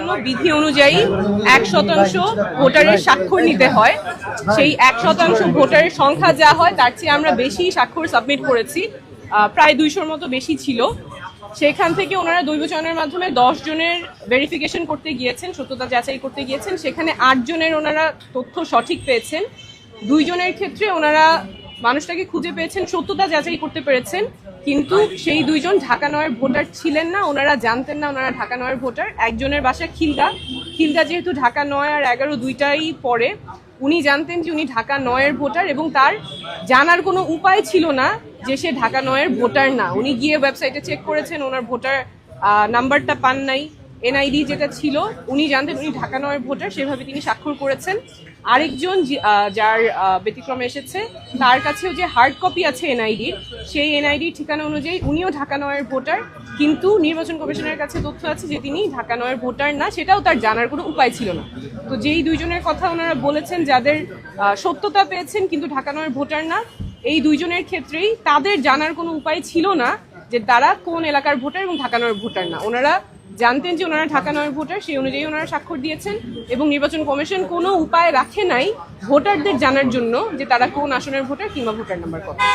জন্য বিধি অনুযায়ী 1% ভোটারের স্বাক্ষর নিতে হয়। সেই 1% ভোটারের সংখ্যা যা হয় তার চেয়ে আমরা বেশি স্বাক্ষর সাবমিট করেছি, প্রায় 200-র মতো বেশি ছিল। সেখান থেকে ওনারা দৈব চয়নের মাধ্যমে 10 জনের ভেরিফিকেশন করতে গিয়েছেন, সত্যতা যাচাই করতে গিয়েছেন। সেখানে 8 জনের ওনারা তথ্য সঠিক পেয়েছেন। 2 জনের ক্ষেত্রে ওনারা মানুষটাকে খুঁজে পেয়েছেন, সত্যতা যাচাই করতে পেরেছেন, কিন্তু সেই 2 জন ঢাকা নয়ের ভোটার ছিলেন না, ওনারা জানতেন না ওনারা ঢাকা নয়ের ভোটার। একজনের বাসা খিলগা যেহেতু ঢাকা 9 আর 11 দুইটাই পড়ে, উনি জানতেন যে উনি ঢাকা 9-এর ভোটার এবং তার জানার কোনো উপায় ছিল না যে সে ঢাকা 9-এর ভোটার না। উনি গিয়ে ওয়েবসাইটে চেক করেছেন, ওনার ভোটার নাম্বারটা পান নাই, এনআইডি যেটা ছিল উনি জানতেন উনি ঢাকা 9-এর ভোটার, সেভাবে তিনি স্বাক্ষর করেছেন। আরেকজন যার ব্যতিক্রমে এসেছে, তার কাছেও যে হার্ড কপি আছে এনআইডির, সেই এনআইডির ঠিকানা অনুযায়ী উনিও ঢাকা 9-এর ভোটার, কিন্তু নির্বাচন কমিশনের কাছে তথ্য আছে যে তিনি ঢাকা 9-এর ভোটার না, সেটাও তার জানার কোনো উপায় ছিল না। তো যেই 2 জনের কথা ওনারা বলেছেন যাদের সত্যতা পেয়েছেন কিন্তু ঢাকা 9-এর ভোটার না, এই 2 জনের ক্ষেত্রেই তাদের জানার কোনো উপায় ছিল না যে তারা কোন এলাকার ভোটার এবং ঢাকা 9-এর ভোটার না। ওনারা জানতেন যে ওনারা ঢাকা 9-এর ভোটার, সেই অনুযায়ী ওনারা স্বাক্ষর দিয়েছেন এবং নির্বাচন কমিশন কোনো উপায় রাখে নাই ভোটারদের জানার জন্য যে তারা কোন আসনের ভোটার কিংবা ভোটার নাম্বার কত।